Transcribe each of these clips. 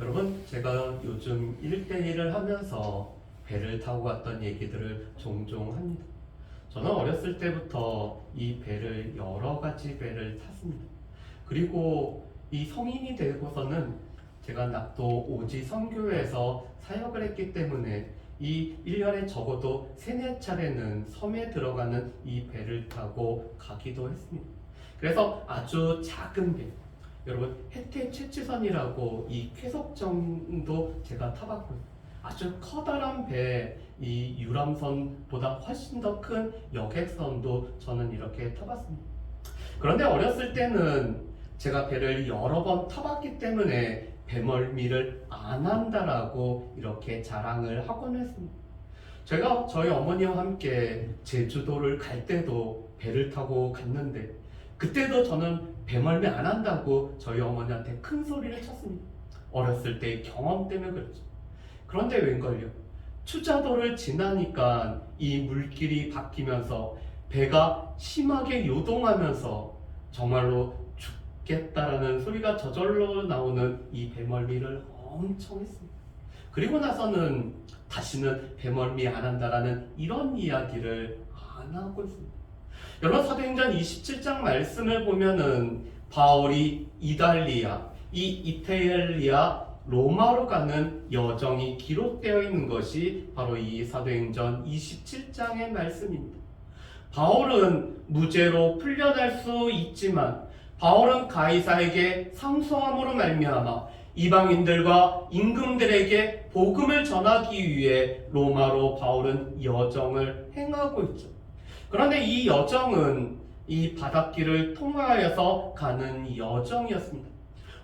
여러분, 제가 요즘 1대1을 하면서 배를 타고 갔던 얘기들을 종종 합니다. 저는 어렸을 때부터 이 배를 여러 가지 배를 탔습니다. 그리고 이 성인이 되고서는 제가 낙도 오지 선교회에서 사역을 했기 때문에 이 1년에 적어도 3-4차례는 섬에 들어가는 이 배를 타고 가기도 했습니다. 그래서 아주 작은 배, 여러분 혜태 채취선이라고 이 쾌속정도 제가 타봤고요. 아주 커다란 배, 이 유람선보다 훨씬 더 큰 여객선도 저는 이렇게 타봤습니다. 그런데 어렸을 때는 제가 배를 여러 번 타봤기 때문에 배멀미를 안 한다라고 이렇게 자랑을 하곤 했습니다. 제가 저희 어머니와 함께 제주도를 갈 때도 배를 타고 갔는데 그때도 저는 배멀미 안 한다고 저희 어머니한테 큰 소리를 쳤습니다. 어렸을 때의 경험 때문에 그렇죠. 그런데 웬걸요? 추자도를 지나니까 이 물길이 바뀌면서 배가 심하게 요동하면서 정말로 죽겠다라는 소리가 저절로 나오는 이 배멀미를 엄청 했습니다. 그리고 나서는 다시는 배멀미 안 한다라는 이런 이야기를 안 하고 있습니다. 여러분, 사도행전 27장 말씀을 보면은 바울이 이달리아, 이 이태리아 로마로 가는 여정이 기록되어 있는 것이 바로 이 사도행전 27장의 말씀입니다. 바울은 무죄로 풀려날 수 있지만 바울은 가이사에게 상소함으로 말미암아 이방인들과 임금들에게 복음을 전하기 위해 로마로 바울은 여정을 행하고 있죠. 그런데 이 여정은 이 바닷길을 통하여서 가는 여정이었습니다.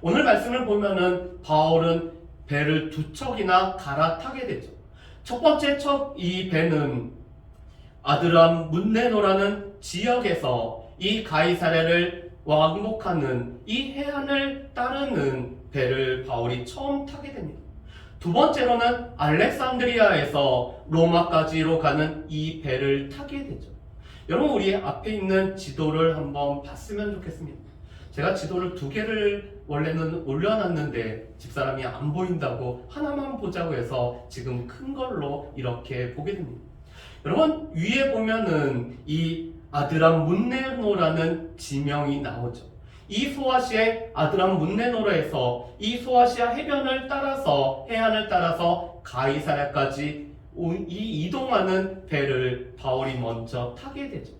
오늘 말씀을 보면은 바울은 배를 2척이나 갈아타게 되죠. 첫 번째 척 이 배는 아드람 문네노라는 지역에서 이 가이사랴를 왕복하는 이 해안을 따르는 배를 바울이 처음 타게 됩니다. 두 번째로는 알렉산드리아에서 로마까지로 가는 이 배를 타게 되죠. 여러분, 우리 앞에 있는 지도를 한번 봤으면 좋겠습니다. 제가 지도를 2개를 원래는 올려놨는데 집사람이 안 보인다고 하나만 보자고 해서 지금 큰 걸로 이렇게 보게 됩니다. 여러분, 위에 보면은 이 아드람 문네노라는 지명이 나오죠. 이 소아시아 아드람 문네노라에서 이 소아시아 해변을 따라서 해안을 따라서 가이사랴까지 이동하는 배를 바울이 먼저 타게 되죠.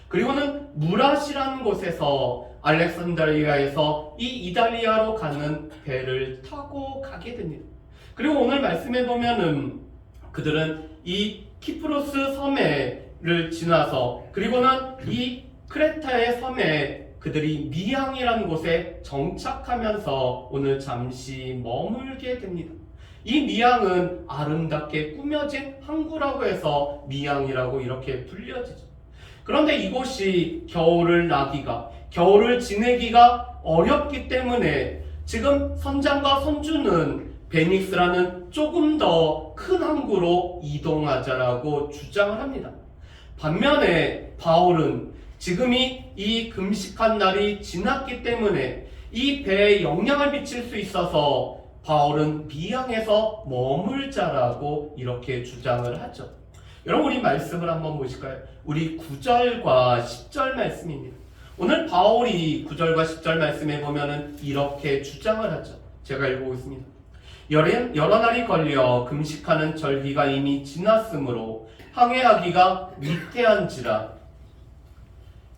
그리고는 무라시라는 곳에서 알렉산드리아에서 이 이달리아로 가는 배를 타고 가게 됩니다. 그리고 오늘 말씀해 보면은 그들은 이 키프로스 섬에를 지나서 그리고는 이 크레타의 섬에 그들이 미항이라는 곳에 정착하면서 오늘 잠시 머물게 됩니다. 이 미항은 아름답게 꾸며진 항구라고 해서 미항이라고 이렇게 불려지죠. 그런데 이곳이 겨울을 지내기가 어렵기 때문에 지금 선장과 선주는 베닉스라는 조금 더 큰 항구로 이동하자라고 주장을 합니다. 반면에 바울은 지금이 이 금식한 날이 지났기 때문에 이 배에 영향을 미칠 수 있어서 바울은 미항에서 머물자라고 이렇게 주장을 하죠. 여러분, 우리 말씀을 한번 보실까요? 우리 9절과 10절 말씀입니다. 오늘 바울이 9절과 10절 말씀에 보면은 이렇게 주장을 하죠. 제가 읽어보겠습니다. 여러 날이 걸려 금식하는 절기가 이미 지났으므로 항해하기가 위태한지라.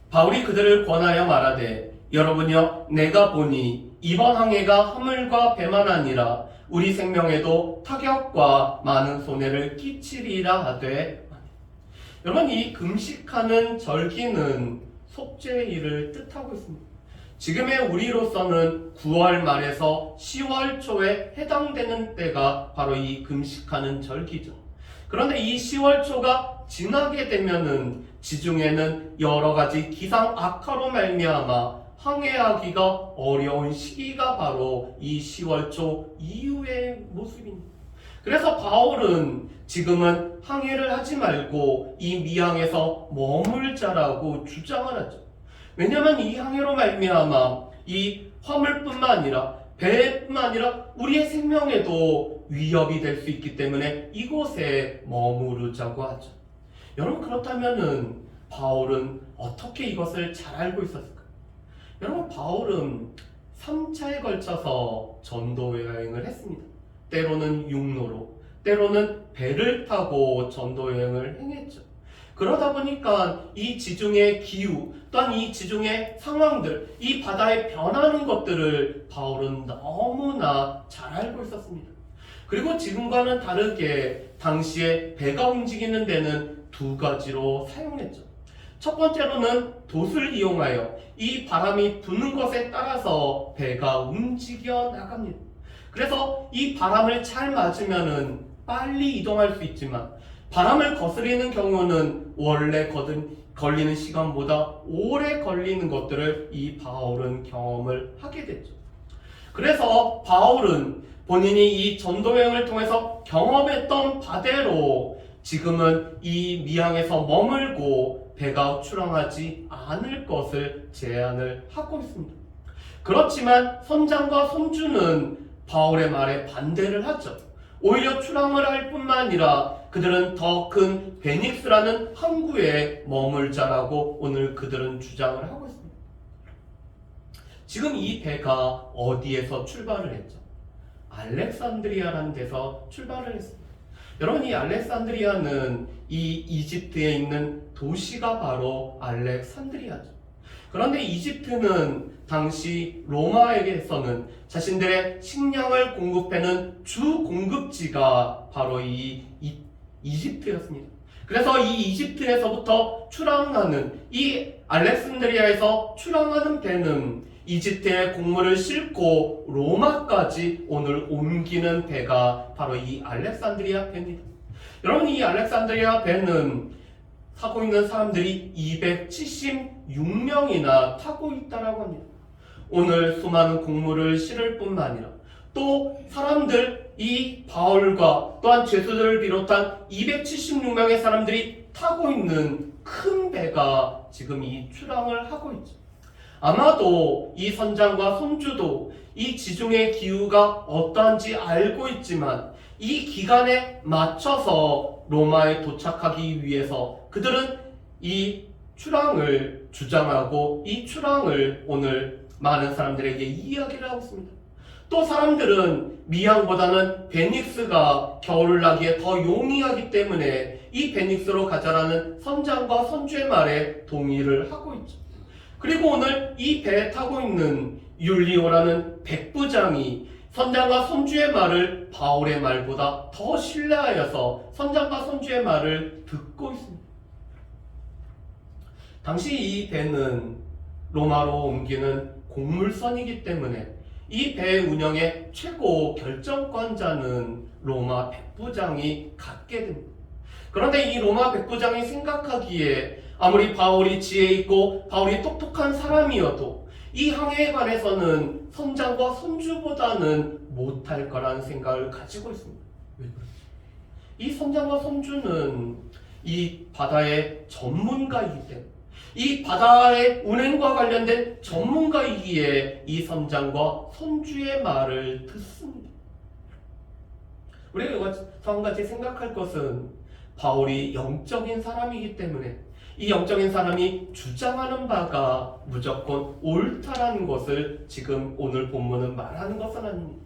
바울이 그들을 권하여 말하되 여러분여, 내가 보니 이번 항해가 화물과 배만 아니라 우리 생명에도 타격과 많은 손해를 끼치리라 하되. 여러분, 이 금식하는 절기는 속죄일을 뜻하고 있습니다. 지금의 우리로서는 9월 말에서 10월 초에 해당되는 때가 바로 이 금식하는 절기죠. 그런데 이 10월 초가 지나게 되면은 지중해는 여러 가지 기상 악화로 말미암아 항해하기가 어려운 시기가 바로 이 10월 초 이후의 모습입니다. 그래서 바울은 지금은 항해를 하지 말고 이 미항에서 머물자라고 주장을 하죠. 왜냐하면 이 항해로 말미암아 이 화물뿐만 아니라 배뿐만 아니라 우리의 생명에도 위협이 될 수 있기 때문에 이곳에 머무르자고 하죠. 여러분, 그렇다면은 바울은 어떻게 이것을 잘 알고 있었을까요? 여러분, 바울은 3차에 걸쳐서 전도 여행을 했습니다. 때로는 육로로, 때로는 배를 타고 전도 여행을 행했죠. 그러다 보니까 이 지중해 기후, 또한 이 지중해 상황들, 이 바다에 변하는 것들을 바울은 너무나 잘 알고 있었습니다. 그리고 지금과는 다르게 당시에 배가 움직이는 데는 두 가지로 사용했죠. 첫 번째로는 돛을 이용하여 이 바람이 부는 것에 따라서 배가 움직여 나갑니다. 그래서 이 바람을 잘 맞으면은 빨리 이동할 수 있지만 바람을 거스리는 경우는 원래 걸리는 시간보다 오래 걸리는 것들을 이 바울은 경험을 하게 됐죠. 그래서 바울은 본인이 이 전도여행을 통해서 경험했던 바대로 지금은 이 미항에서 머물고 배가 출항하지 않을 것을 제안을 하고 있습니다. 그렇지만 선장과 손주는 바울의 말에 반대를 하죠. 오히려 출항을 할 뿐만 아니라 그들은 더 큰 베닉스라는 항구에 머물자라고 오늘 그들은 주장을 하고 있습니다. 지금 이 배가 어디에서 출발을 했죠? 알렉산드리아라는 데서 출발을 했습니다. 여러분, 이 알렉산드리아는 이 이집트에 있는 도시가 바로 알렉산드리아죠. 그런데 이집트는 당시 로마에게서는 자신들의 식량을 공급하는 주 공급지가 바로 이 이집트였습니다. 그래서 이 이집트에서부터 출항하는 이 알렉산드리아에서 출항하는 배는 이집트의 곡물을 싣고 로마까지 오늘 옮기는 배가 바로 이 알렉산드리아 배입니다. 여러분, 이 알렉산드리아 배는 타고 있는 사람들이 276명이나 타고 있다라고 합니다. 오늘 수많은 곡물을 실을 뿐만 아니라 또 사람들, 이 바울과 또한 죄수들을 비롯한 276명의 사람들이 타고 있는 큰 배가 지금 이 출항을 하고 있죠. 아마도 이 선장과 손주도 이 지중해 기후가 어떠한지 알고 있지만 이 기간에 맞춰서 로마에 도착하기 위해서 그들은 이 출항을 주장하고 이 출항을 오늘 많은 사람들에게 이야기를 하고 있습니다. 또 사람들은 미항보다는 베닉스가 겨울나기에 더 용이하기 때문에 이 베닉스로 가자라는 선장과 손주의 말에 동의를 하고 있죠. 그리고 오늘 이 배에 타고 있는 율리오라는 백부장이 선장과 손주의 말을 바울의 말보다 더 신뢰하여서 선장과 손주의 말을 듣고 있습니다. 당시 이 배는 로마로 옮기는 곡물선이기 때문에 이 배 운영의 최고 결정권자는 로마 백부장이 갖게 됩니다. 그런데 이 로마 백부장이 생각하기에 아무리 바울이 지혜 있고 바울이 똑똑한 사람이어도 이 항해에 관해서는 선장과 손주보다는 못할 거라는 생각을 가지고 있습니다. 왜 그렇지? 이 선장과 손주는 이 바다의 전문가이기 때문에 이 바다의 운행과 관련된 전문가이기에 이 선장과 손주의 말을 듣습니다. 우리가 이와 같이 생각할 것은 바울이 영적인 사람이기 때문에 이 영적인 사람이 주장하는 바가 무조건 옳다라는 것을 지금 오늘 본문은 말하는 것은 아닙니다.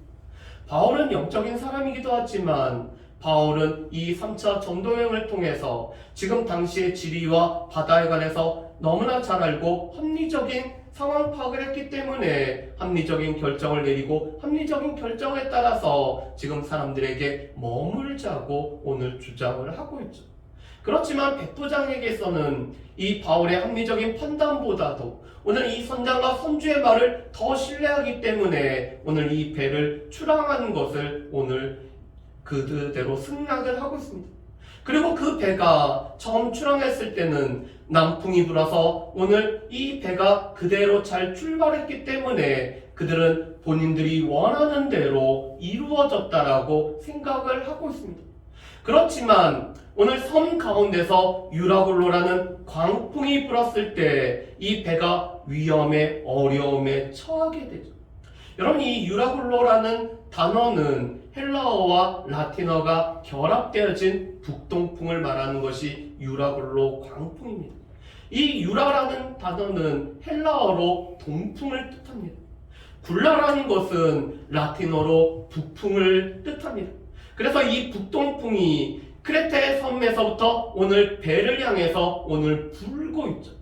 바울은 영적인 사람이기도 하지만 바울은 이 3차 전도여행을 통해서 지금 당시의 지리와 바다에 관해서 너무나 잘 알고 합리적인 상황 파악을 했기 때문에 합리적인 결정을 내리고 합리적인 결정에 따라서 지금 사람들에게 머물자고 오늘 주장을 하고 있죠. 그렇지만 백부장에게서는 이 바울의 합리적인 판단보다도 오늘 이 선장과 손주의 말을 더 신뢰하기 때문에 오늘 이 배를 출항하는 것을 오늘 그대로 승낙을 하고 있습니다. 그리고 그 배가 처음 출항했을 때는 남풍이 불어서 오늘 이 배가 그대로 잘 출발했기 때문에 그들은 본인들이 원하는 대로 이루어졌다라고 생각을 하고 있습니다. 그렇지만 오늘 섬 가운데서 유라굴로라는 광풍이 불었을 때 이 배가 위험에 어려움에 처하게 되죠. 여러분, 이 유라굴로라는 단어는 헬라어와 라틴어가 결합되어진 북동풍을 말하는 것이 유라굴로 광풍입니다. 이 유라라는 단어는 헬라어로 동풍을 뜻합니다. 굴라라는 것은 라틴어로 북풍을 뜻합니다. 그래서 이 북동풍이 크레테 섬에서부터 오늘 배를 향해서 오늘 불고 있죠.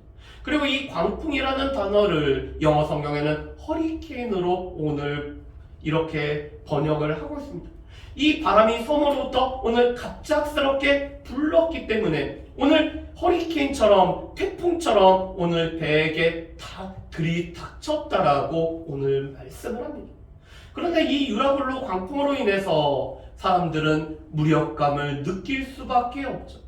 그리고 이 광풍이라는 단어를 영어 성경에는 허리케인으로 오늘 이렇게 번역을 하고 있습니다. 이 바람이 섬으로부터 오늘 갑작스럽게 불렀기 때문에 오늘 허리케인처럼 태풍처럼 오늘 배에게 다 들이닥쳤다라고 오늘 말씀을 합니다. 그런데 이 유라굴로 광풍으로 인해서 사람들은 무력감을 느낄 수밖에 없죠.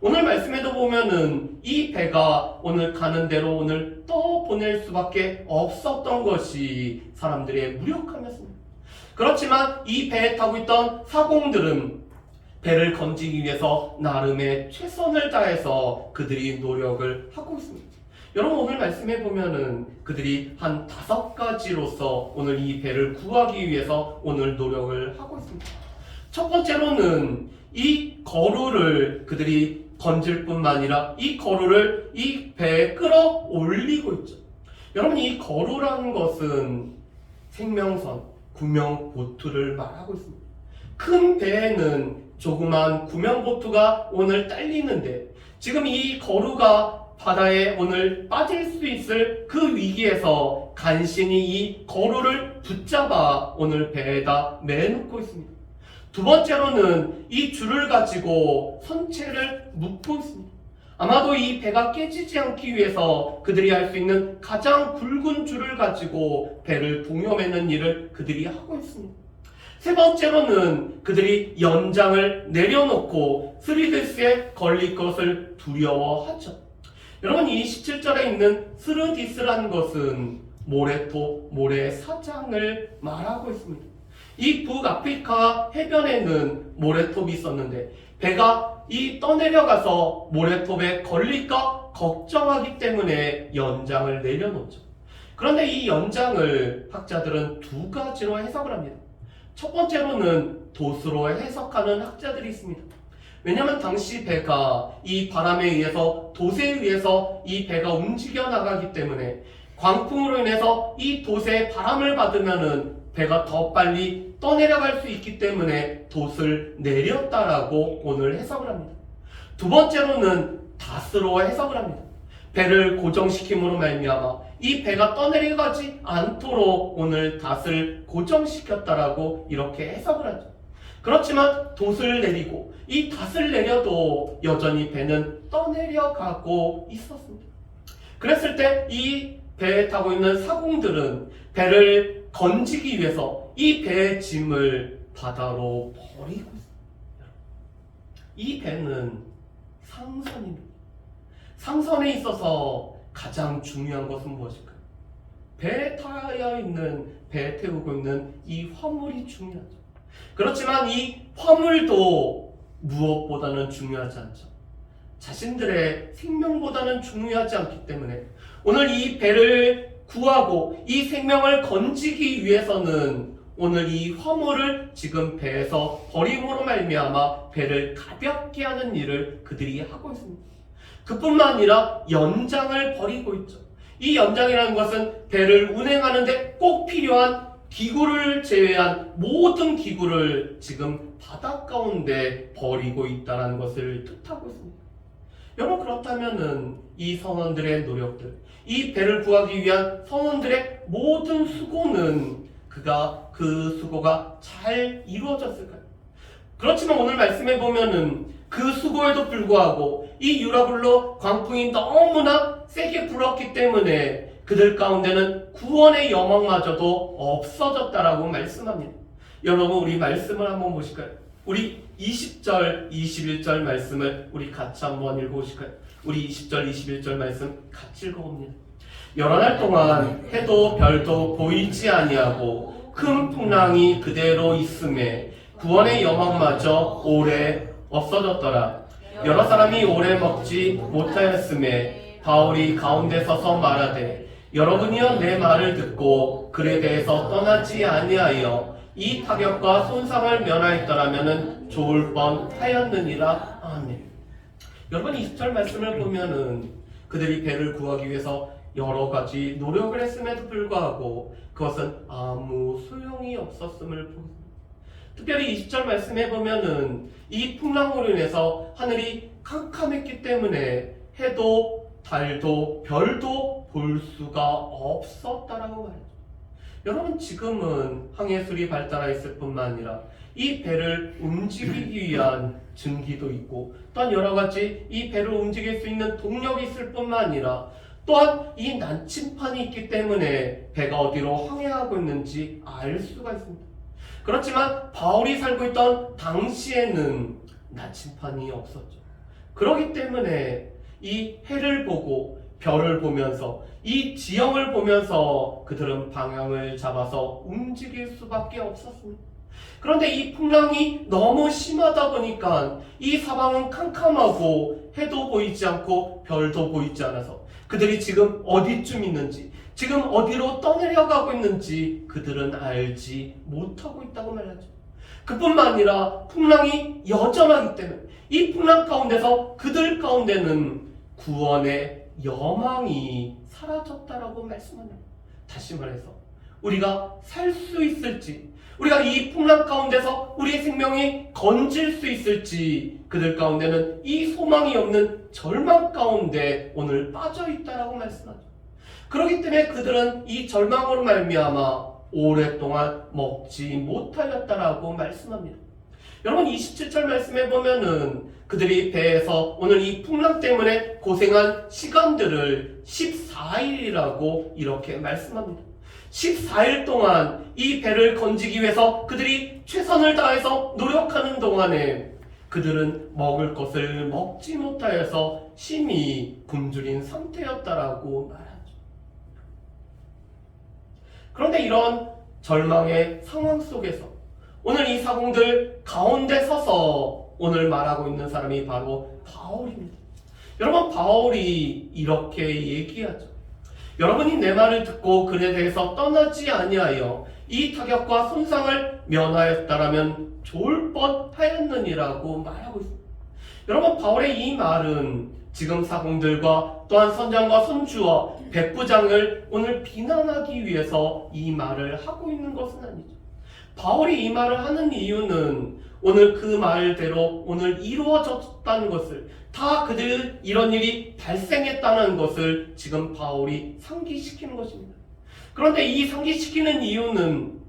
오늘 말씀에도 보면은 이 배가 오늘 가는 대로 오늘 떠보낼 수밖에 없었던 것이 사람들의 무력함이었습니다. 그렇지만 이 배에 타고 있던 사공들은 배를 건지기 위해서 나름의 최선을 다해서 그들이 노력을 하고 있습니다. 여러분, 오늘 말씀해 보면은 그들이 한 5가지로서 오늘 이 배를 구하기 위해서 오늘 노력을 하고 있습니다. 첫 번째로는 이 거루를 그들이 건질 뿐만 아니라 이 거루를 이 배에 끌어올리고 있죠. 여러분, 이 거루라는 것은 생명선, 구명보트를 말하고 있습니다. 큰 배에는 조그만 구명보트가 오늘 딸리는데 지금 이 거루가 바다에 오늘 빠질 수 있을 그 위기에서 간신히 이 거루를 붙잡아 오늘 배에다 매놓고 있습니다. 두 번째로는 이 줄을 가지고 선체를 묶고 있습니다. 아마도 이 배가 깨지지 않기 위해서 그들이 할 수 있는 가장 굵은 줄을 가지고 배를 동여매는 일을 그들이 하고 있습니다. 세 번째로는 그들이 연장을 내려놓고 스리디스에 걸릴 것을 두려워하죠. 여러분, 이 17절에 있는 스르디스라는 것은 모래톱, 모래사장을 말하고 있습니다. 이 북아프리카 해변에는 모래톱이 있었는데 배가 이 떠내려가서 모래톱에 걸릴까 걱정하기 때문에 연장을 내려놓죠. 그런데 이 연장을 학자들은 2가지로 해석을 합니다. 첫 번째로는 돛으로 해석하는 학자들이 있습니다. 왜냐하면 당시 배가 이 바람에 의해서 돛에 의해서 이 배가 움직여 나가기 때문에 광풍으로 인해서 이 돛의 바람을 받으면은 배가 더 빨리 떠내려갈 수 있기 때문에 돛을 내렸다라고 오늘 해석을 합니다. 두 번째로는 닷으로 해석을 합니다. 배를 고정시킴으로 말미암아 이 배가 떠내려가지 않도록 오늘 닷을 고정시켰다라고 이렇게 해석을 하죠. 그렇지만 돛을 내리고 이 닷을 내려도 여전히 배는 떠내려가고 있었습니다. 그랬을 때 이 배에 타고 있는 사공들은 배를 건지기 위해서 이 배의 짐을 바다로 버리고 있습니다. 이 배는 상선입니다. 상선에 있어서 가장 중요한 것은 무엇일까요? 배에 타여 있는, 배에 태우고 있는 이 화물이 중요하죠. 그렇지만 이 화물도 무엇보다는 중요하지 않죠. 자신들의 생명보다는 중요하지 않기 때문에 오늘 이 배를 구하고 이 생명을 건지기 위해서는 오늘 이 화물을 지금 배에서 버림으로 말미암아 배를 가볍게 하는 일을 그들이 하고 있습니다. 그뿐만 아니라 연장을 버리고 있죠. 이 연장이라는 것은 배를 운행하는데 꼭 필요한 기구를 제외한 모든 기구를 지금 바다 가운데 버리고 있다는 것을 뜻하고 있습니다. 여러분, 그렇다면은 이 선원들의 노력들, 이 배를 구하기 위한 선원들의 모든 수고는 그 수고가 잘 이루어졌을까요? 그렇지만 오늘 말씀해 보면은 그 수고에도 불구하고 이 유라굴로 광풍이 너무나 세게 불었기 때문에 그들 가운데는 구원의 여망마저도 없어졌다라고 말씀합니다. 여러분, 우리 말씀을 한번 보실까요? 우리 20절, 21절 말씀을 우리 같이 한번 읽어보실까요? 우리 20절, 21절 말씀 같이 읽어봅니다. 여러 날 동안 해도 별도 보이지 아니하고 큰 풍랑이 그대로 있음에 구원의 여망마저 오래 없어졌더라. 여러 사람이 오래 먹지 못하였음에 바울이 가운데 서서 말하되 여러분이여 내 말을 듣고 글에 대해서 떠나지 아니하여 이 타격과 손상을 면하였더라면 좋을 뻔하였느니라. 아멘. 여러분 20절 말씀을 보면은 그들이 배를 구하기 위해서 여러 가지 노력을 했음에도 불구하고 그것은 아무 소용이 없었음을 보습니다. 특별히 20절 말씀에 보면은 이 풍랑으로 인해서 하늘이 캄캄했기 때문에 해도 달도 별도 볼 수가 없었다라고 말이죠. 여러분 지금은 항해술이 발달하 있을 뿐만 아니라 이 배를 움직이기 위한 증기도 있고 또한 여러 가지 이 배를 움직일 수 있는 동력이 있을 뿐만 아니라 또한 이 난침판이 있기 때문에 배가 어디로 항해하고 있는지 알 수가 있습니다. 그렇지만 바울이 살고 있던 당시에는 나침판이 없었죠. 그렇기 때문에 이 해를 보고 별을 보면서 이 지형을 보면서 그들은 방향을 잡아서 움직일 수밖에 없었습니다. 그런데 이 풍랑이 너무 심하다 보니까 이 사방은 캄캄하고 해도 보이지 않고 별도 보이지 않아서 그들이 지금 어디쯤 있는지 지금 어디로 떠내려가고 있는지 그들은 알지 못하고 있다고 말하죠. 그뿐만 아니라 풍랑이 여전하기 때문에 이 풍랑 가운데서 그들 가운데는 구원의 여망이 사라졌다라고 말씀합니다. 다시 말해서 우리가 살 수 있을지 우리가 이 풍랑 가운데서 우리의 생명이 건질 수 있을지 그들 가운데는 이 소망이 없는 절망 가운데 오늘 빠져 있다라고 말씀하죠. 그렇기 때문에 그들은 이 절망으로 말미암아 오랫동안 먹지 못하였다라고 말씀합니다. 여러분 27절 말씀에 보면은 그들이 배에서 오늘 이 풍랑 때문에 고생한 시간들을 14일이라고 이렇게 말씀합니다. 14일 동안 이 배를 건지기 위해서 그들이 최선을 다해서 노력하는 동안에 그들은 먹을 것을 먹지 못하여서 심히 굶주린 상태였다라고 말하죠. 그런데 이런 절망의 상황 속에서 오늘 이 사공들 가운데 서서 오늘 말하고 있는 사람이 바로 바울입니다. 여러분 바울이 이렇게 얘기하죠. 여러분이 내 말을 듣고 글에 대해서 떠나지 아니하여 이 타격과 손상을 면하였다라면 좋을 뻔하였느니라고 말하고 있습니다. 여러분 바울의 이 말은 지금 사공들과 또한 선장과 선주와 백부장을 오늘 비난하기 위해서 이 말을 하고 있는 것은 아니죠. 바울이 이 말을 하는 이유는 오늘 그 말대로 오늘 이루어졌다는 것을 다 그들 이런 일이 발생했다는 것을 지금 바울이 상기시키는 것입니다. 그런데 이 상기시키는 이유는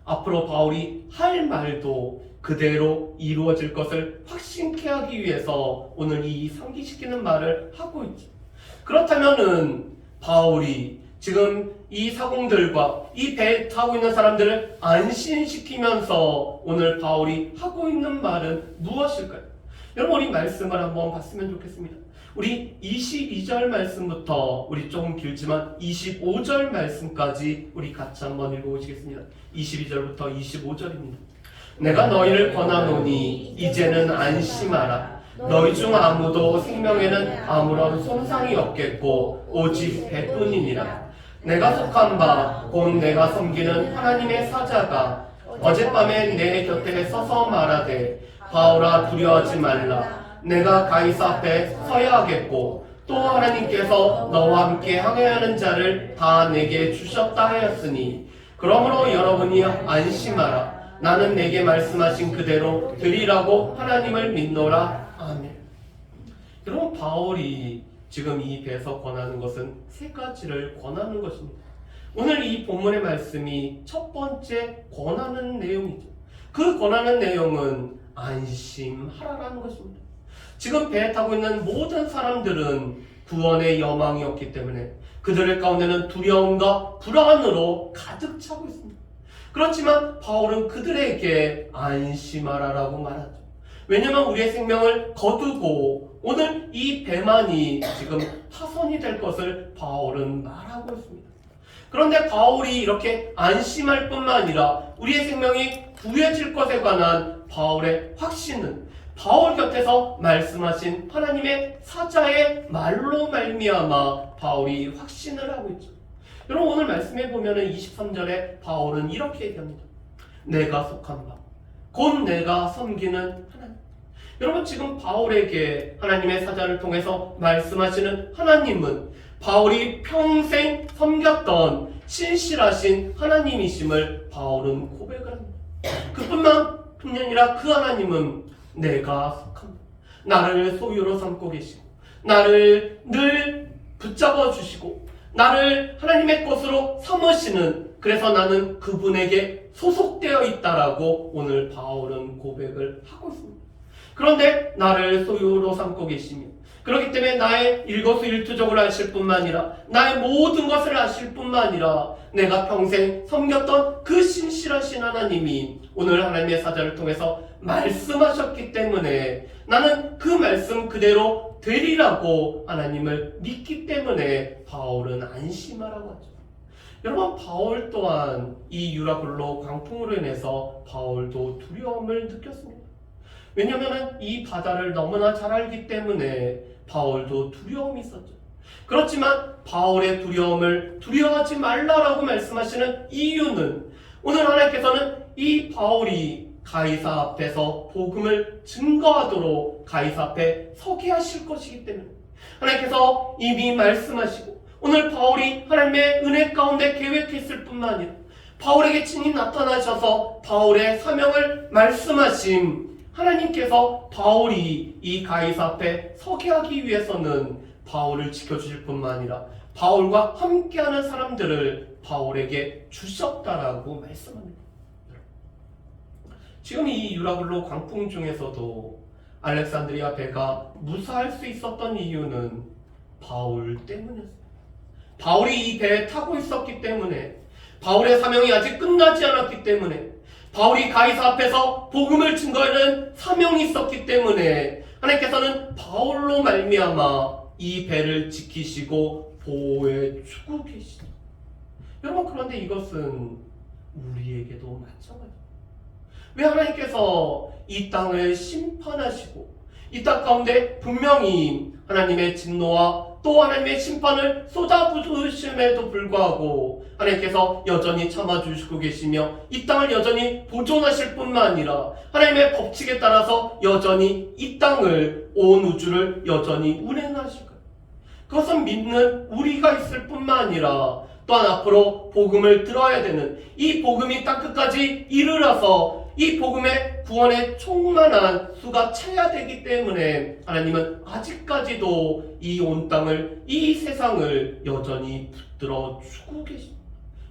앞으로 바울이 할 말도 그대로 이루어질 것을 확신케 하기 위해서 오늘 이 상기시키는 말을 하고 있죠. 그렇다면은 바울이 지금 이 사공들과 이 배에 타고 있는 사람들을 안심시키면서 오늘 바울이 하고 있는 말은 무엇일까요? 여러분 우리 말씀을 한번 봤으면 좋겠습니다. 우리 22절 말씀부터 우리 조금 길지만 25절 말씀까지 우리 같이 한번 읽어보시겠습니다. 22절부터 25절입니다. 내가 너희를 권하노니 이제는 안심하라. 너희 중 아무도 생명에는 아무런 손상이 없겠고 오직 배뿐이니라. 내가 속한 바 곧 내가 섬기는 하나님의 사자가 어젯밤에 내 곁에 서서 말하되 바울아 두려워하지 말라. 내가 가이사 앞에 서야 하겠고 또 하나님께서 너와 함께 항해하는 자를 다 내게 주셨다 하였으니 그러므로 여러분이 안심하라. 나는 내게 말씀하신 그대로 드리라고 하나님을 믿노라. 아멘. 여러분 바울이 지금 이 배에서 권하는 것은 세 가지를 권하는 것입니다. 오늘 이 본문의 말씀이 첫 번째 권하는 내용이죠. 그 권하는 내용은 안심하라라는 것입니다. 지금 배에 타고 있는 모든 사람들은 구원의 여망이 없기 때문에 그들의 가운데는 두려움과 불안으로 가득 차고 있습니다. 그렇지만 바울은 그들에게 안심하라라고 말하죠. 왜냐하면 우리의 생명을 거두고 오늘 이 배만이 지금 파손이 될 것을 바울은 말하고 있습니다. 그런데 바울이 이렇게 안심할 뿐만 아니라 우리의 생명이 구해질 것에 관한 바울의 확신은 바울 곁에서 말씀하신 하나님의 사자의 말로 말미암아 바울이 확신을 하고 있죠. 여러분 오늘 말씀해 보면은 23절에 바울은 이렇게 얘기합니다. 내가 속한 바, 곧 내가 섬기는 하나님. 여러분 지금 바울에게 하나님의 사자를 통해서 말씀하시는 하나님은 바울이 평생 섬겼던 신실하신 하나님이심을 바울은 고백을 합니다. 그뿐만 아니라 그 하나님은 내가 속한 바, 나를 소유로 삼고 계시고 나를 늘 붙잡아 주시고 나를 하나님의 것으로 삼으시는, 그래서 나는 그분에게 소속되어 있다라고 오늘 바울은 고백을 하고 있습니다. 그런데 나를 소유로 삼고 계시며 그렇기 때문에 나의 일거수일투족을 아실 뿐만 아니라 나의 모든 것을 아실 뿐만 아니라 내가 평생 섬겼던 그 신실하신 하나님이 오늘 하나님의 사자를 통해서 말씀하셨기 때문에 나는 그 말씀 그대로 되리라고 하나님을 믿기 때문에 바울은 안심하라고 하죠. 여러분 바울 또한 이 유라굴로 광풍으로 인해서 바울도 두려움을 느꼈습니다. 왜냐하면 이 바다를 너무나 잘 알기 때문에 바울도 두려움이 있었죠. 그렇지만 바울의 두려움을 두려워하지 말라라고 말씀하시는 이유는 오늘 하나님께서는 이 바울이 가이사 앞에서 복음을 증거하도록 가이사 앞에 서게 하실 것이기 때문에 하나님께서 이미 말씀하시고 오늘 바울이 하나님의 은혜 가운데 계획했을 뿐만 아니라 바울에게 친히 나타나셔서 바울의 사명을 말씀하신 하나님께서 바울이 이 가이사 앞에 서게 하기 위해서는 바울을 지켜주실 뿐만 아니라 바울과 함께하는 사람들을 바울에게 주셨다라고 말씀합니다. 지금 이 유라굴로 광풍 중에서도 알렉산드리아 배가 무사할 수 있었던 이유는 바울 때문이었습니다. 바울이 이 배에 타고 있었기 때문에, 바울의 사명이 아직 끝나지 않았기 때문에, 바울이 가이사 앞에서 복음을 증거하는 사명이 있었기 때문에 하나님께서는 바울로 말미암아 이 배를 지키시고 보호해 주고 계시죠. 여러분 그런데 이것은 우리에게도 마찬가지입니다. 왜 하나님께서 이 땅을 심판하시고 이 땅 가운데 분명히 하나님의 진노와 또 하나님의 심판을 쏟아부으심에도 불구하고 하나님께서 여전히 참아주시고 계시며 이 땅을 여전히 보존하실 뿐만 아니라 하나님의 법칙에 따라서 여전히 이 땅을, 온 우주를 여전히 운행하실까요? 그것은 믿는 우리가 있을 뿐만 아니라 또한 앞으로 복음을 들어야 되는, 이 복음이 땅끝까지 이르러서 이 복음의 구원의 충만한 수가 차야 되기 때문에 하나님은 아직까지도 이 온 땅을, 이 세상을 여전히 붙들어 주고 계십니다.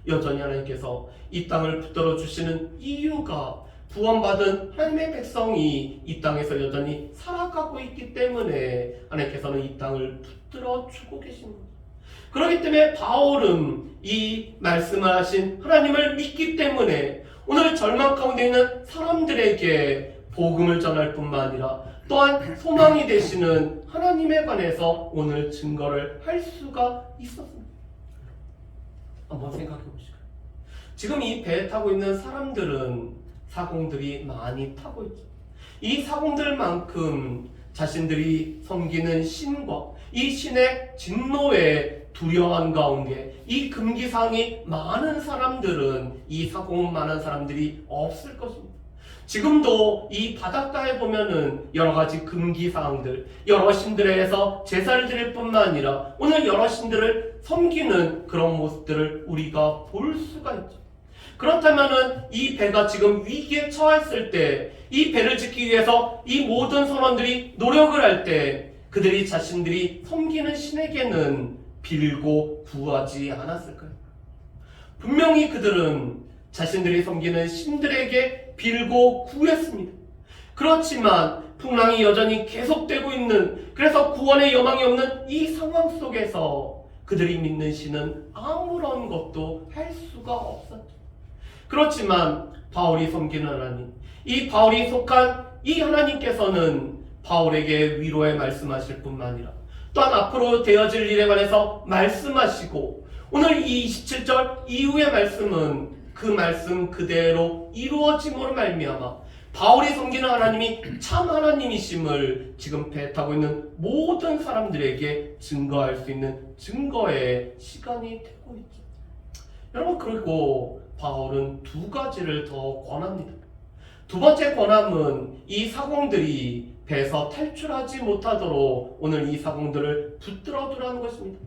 여전히 하나님께서 이 땅을 붙들어 주시는 이유가 구원받은 하나님의 백성이 이 땅에서 여전히 살아가고 있기 때문에 하나님께서는 이 땅을 붙들어 주고 계십니다. 그렇기 때문에 바울은 이 말씀을 하신 하나님을 믿기 때문에 오늘 절망 가운데 있는 사람들에게 복음을 전할 뿐만 아니라 또한 소망이 되시는 하나님에 관해서 오늘 증거를 할 수가 있었습니다. 한번 생각해 보시죠. 지금 이 배에 타고 있는 사람들은 사공들이 많이 타고 있죠. 이 사공들만큼 자신들이 섬기는 신과 이 신의 진노에 두려워한 가운데 이 금기사항이 많은 사람들은, 이 사공 많은 사람들이 없을 것입니다. 지금도 이 바닷가에 보면은 여러 가지 금기사항들, 여러 신들에 의해서 제사를 드릴 뿐만 아니라 오늘 여러 신들을 섬기는 그런 모습들을 우리가 볼 수가 있죠. 그렇다면은 이 배가 지금 위기에 처했을 때 이 배를 지키기 위해서 이 모든 선원들이 노력을 할 때 그들이 자신들이 섬기는 신에게는 빌고 구하지 않았을까요? 분명히 그들은 자신들이 섬기는 신들에게 빌고 구했습니다. 그렇지만 풍랑이 여전히 계속되고 있는, 그래서 구원의 여망이 없는 이 상황 속에서 그들이 믿는 신은 아무런 것도 할 수가 없었죠. 그렇지만 바울이 섬기는 하나님, 이 바울이 속한 이 하나님께서는 바울에게 위로의 말씀하실 뿐만 아니라 또한 앞으로 되어질 일에 관해서 말씀하시고 오늘 이 27절 이후의 말씀은 그 말씀 그대로 이루어짐으로 말미암아 바울이 섬기는 하나님이 참 하나님이심을 지금 배 타고 있는 모든 사람들에게 증거할 수 있는 증거의 시간이 되고 있죠. 여러분, 그리고 바울은 두 가지를 더 권합니다. 두 번째 권함은 이 사공들이 배에서 탈출하지 못하도록 오늘 이 사공들을 붙들어 두라는 것입니다.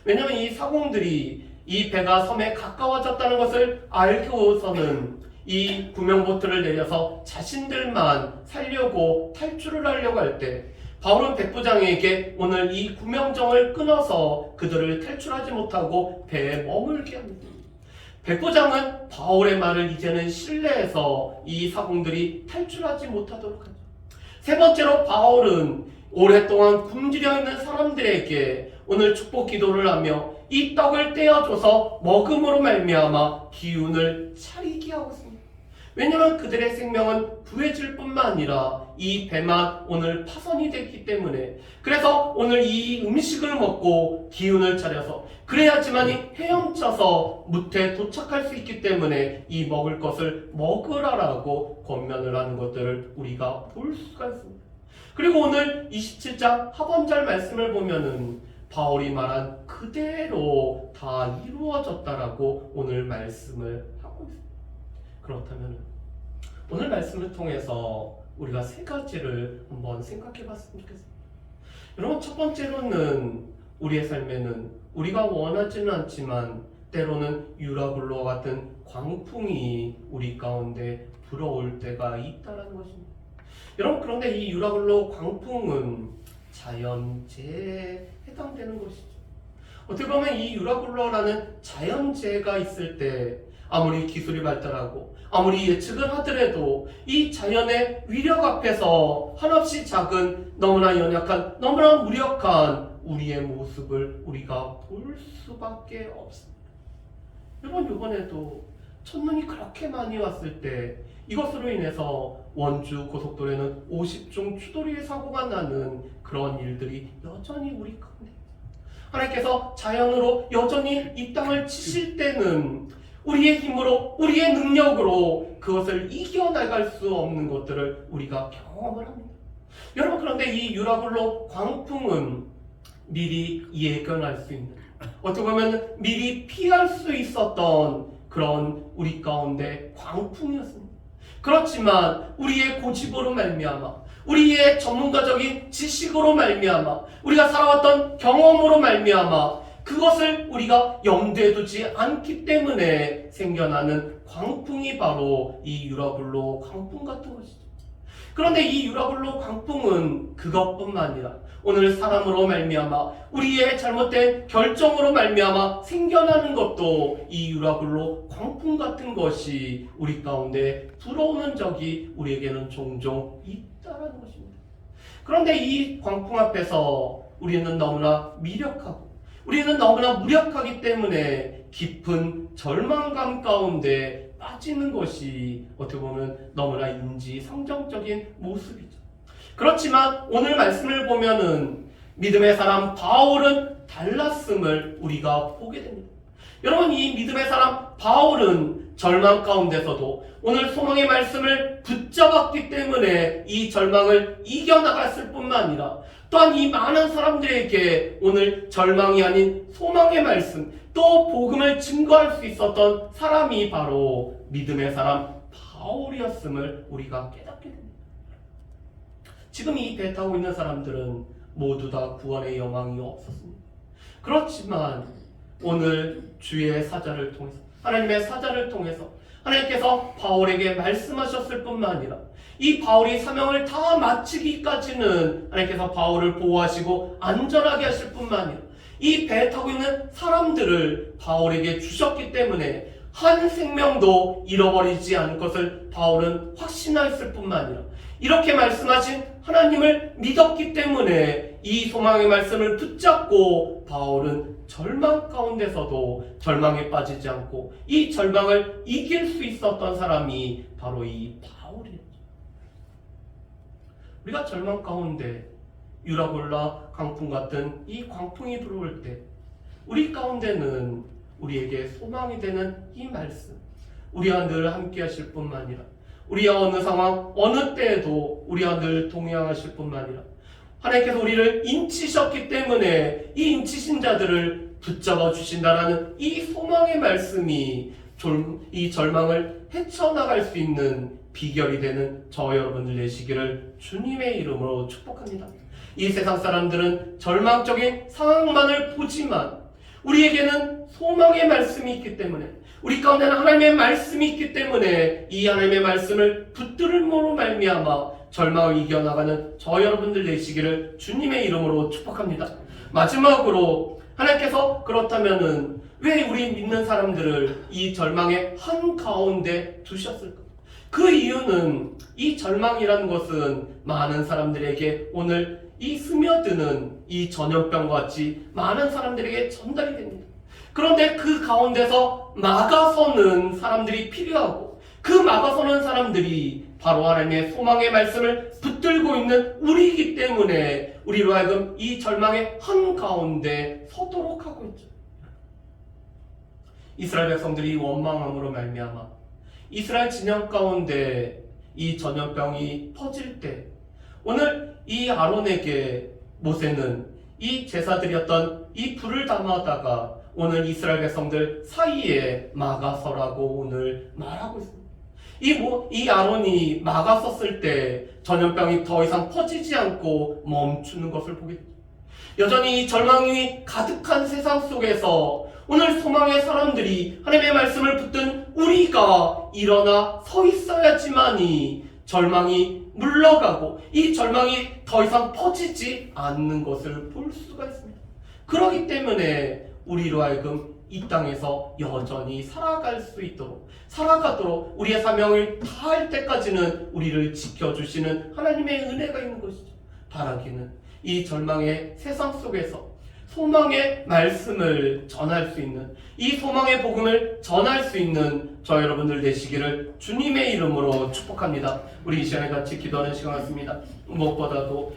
왜냐하면 이 사공들이 이 배가 섬에 가까워졌다는 것을 알고서는 이 구명보트를 내려서 자신들만 살려고 탈출을 하려고 할 때 바울은 백부장에게 오늘 이 구명정을 끊어서 그들을 탈출하지 못하고 배에 머물게 합니다. 백부장은 바울의 말을 이제는 신뢰해서 이 사공들이 탈출하지 못하도록 하죠. 세 번째로 바울은 오랫동안 굶주려 있는 사람들에게 오늘 축복 기도를 하며 이 떡을 떼어줘서 먹음으로 말미암아 기운을 차리게 하고 있습니다. 왜냐하면 그들의 생명은 구해질 뿐만 아니라 이 배만 오늘 파손이 됐기 때문에, 그래서 오늘 이 음식을 먹고 기운을 차려서 그래야지만이 헤엄쳐서 무태에 도착할 수 있기 때문에 이 먹을 것을 먹으라라고 권면을 하는 것들을 우리가 볼 수가 있습니다. 그리고 오늘 27장 하반절 말씀을 보면은 바울이 말한 그대로 다 이루어졌다라고 오늘 말씀을 하고 있습니다. 그렇다면 오늘 말씀을 통해서 우리가 세 가지를 한번 생각해 봤으면 좋겠습니다. 여러분, 첫 번째로는 우리의 삶에는 우리가 원하지는 않지만 때로는 유라굴로와 같은 광풍이 우리 가운데 불어올 때가 있다는 것입니다. 여러분, 그런데 이 유라굴로 광풍은 자연재해에 해당되는 것이죠. 어떻게 보면 이 유라굴로라는 자연재해가 있을 때 아무리 기술이 발달하고 아무리 예측을 하더라도 이 자연의 위력 앞에서 한없이 작은, 너무나 연약한, 너무나 무력한 우리의 모습을 우리가 볼 수밖에 없습니다. 여러분, 이번에도 첫눈이 그렇게 많이 왔을 때 이것으로 인해서 원주 고속도로에는 50중 추돌이 사고가 나는 그런 일들이 여전히 우리 가운데, 하나님께서 자연으로 여전히 이 땅을 치실 때는 우리의 힘으로, 우리의 능력으로 그것을 이겨나갈 수 없는 것들을 우리가 경험을 합니다. 여러분, 그런데 이 유라굴로 광풍은 미리 예견할 수 있는, 어떻게 보면 미리 피할 수 있었던 그런 우리 가운데 광풍이었습니다. 그렇지만 우리의 고집으로 말미암아, 우리의 전문가적인 지식으로 말미암아, 우리가 살아왔던 경험으로 말미암아 그것을 우리가 염두에 두지 않기 때문에 생겨나는 광풍이 바로 이 유라굴로 광풍 같은 것이죠. 그런데 이 유라굴로 광풍은 그것뿐만 아니라 오늘 사람으로 말미암아, 우리의 잘못된 결정으로 말미암아 생겨나는 것도 이 유라굴로 광풍 같은 것이 우리 가운데 불어오는 적이 우리에게는 종종 있다는 것입니다. 그런데 이 광풍 앞에서 우리는 너무나 미력하고 우리는 너무나 무력하기 때문에 깊은 절망감 가운데 빠지는 것이 어떻게 보면 너무나 인지상정적인 모습이죠. 그렇지만 오늘 말씀을 보면은 믿음의 사람 바울은 달랐음을 우리가 보게 됩니다. 여러분, 이 믿음의 사람 바울은 절망 가운데서도 오늘 소망의 말씀을 붙잡았기 때문에 이 절망을 이겨나갔을 뿐만 아니라 또한 이 많은 사람들에게 오늘 절망이 아닌 소망의 말씀, 또 복음을 증거할 수 있었던 사람이 바로 믿음의 사람 바울이었음을 우리가 깨닫게 됩니다. 지금 이 배 타고 있는 사람들은 모두 다 구원의 영광이 없었습니다. 그렇지만 오늘 주의 사자를 통해서, 하나님의 사자를 통해서 하나님께서 바울에게 말씀하셨을 뿐만 아니라 이 바울이 사명을 다 마치기까지는 하나님께서 바울을 보호하시고 안전하게 하실 뿐만 아니라 이 배에 타고 있는 사람들을 바울에게 주셨기 때문에 한 생명도 잃어버리지 않을 것을 바울은 확신하였을 뿐만 아니라 이렇게 말씀하신 하나님을 믿었기 때문에 이 소망의 말씀을 붙잡고 바울은 절망 가운데서도 절망에 빠지지 않고 이 절망을 이길 수 있었던 사람이 바로 이 바울이었죠. 우리가 절망 가운데 유라굴라 광풍 같은 이 광풍이 들어올 때 우리 가운데는 우리에게 소망이 되는 이 말씀, 우리와 늘 함께 하실 뿐만 아니라 우리와 어느 상황, 어느 때에도 우리와 늘 동행하실 뿐만 아니라 하나님께서 우리를 인치셨기 때문에 이 인치신 자들을 붙잡아 주신다라는 이 소망의 말씀이 이 절망을 헤쳐나갈 수 있는 비결이 되는 저 여러분들 되시기를 주님의 이름으로 축복합니다. 이 세상 사람들은 절망적인 상황만을 보지만 우리에게는 소망의 말씀이 있기 때문에, 우리 가운데는 하나님의 말씀이 있기 때문에 이 하나님의 말씀을 붙들음으로 말미암아 절망을 이겨나가는 저 여러분들 되시기를 주님의 이름으로 축복합니다. 마지막으로 하나님께서 그렇다면은 왜 우리 믿는 사람들을 이 절망의 한가운데 두셨을까? 그 이유는 이 절망이라는 것은 많은 사람들에게 오늘 이 스며드는 이 전염병과 같이 많은 사람들에게 전달이 됩니다. 그런데 그 가운데서 막아서는 사람들이 필요하고, 그 막아서는 사람들이 바로 하나님의 소망의 말씀을 붙들고 있는 우리이기 때문에 우리로 하여금 이 절망의 한가운데 서도록 하고 있죠. 이스라엘 백성들이 원망함으로 말미암아 이스라엘 진영 가운데 이 전염병이 퍼질 때 오늘 이 아론에게 모세는 이 제사드렸던 이 불을 담아다가 오늘 이스라엘 백성들 사이에 막아서라고 오늘 말하고 있습니다. 이 아론이 막아섰을 때 전염병이 더 이상 퍼지지 않고 멈추는 것을 보게 됩니다. 여전히 이 절망이 가득한 세상 속에서 오늘 소망의 사람들이 하나님의 말씀을 붙든 우리가 일어나 서 있어야지만이 절망이 물러가고 이 절망이 더 이상 퍼지지 않는 것을 볼 수가 있습니다. 그렇기 때문에 우리로 하여금 이 땅에서 여전히 살아가도록 우리의 사명을 다할 때까지는 우리를 지켜주시는 하나님의 은혜가 있는 것이죠. 바라기는 이 절망의 세상 속에서 소망의 말씀을 전할 수 있는, 이 소망의 복음을 전할 수 있는 저 여러분들 되시기를 주님의 이름으로 축복합니다. 우리 이 시간에 같이 기도하는 시간 같습니다. 무엇보다도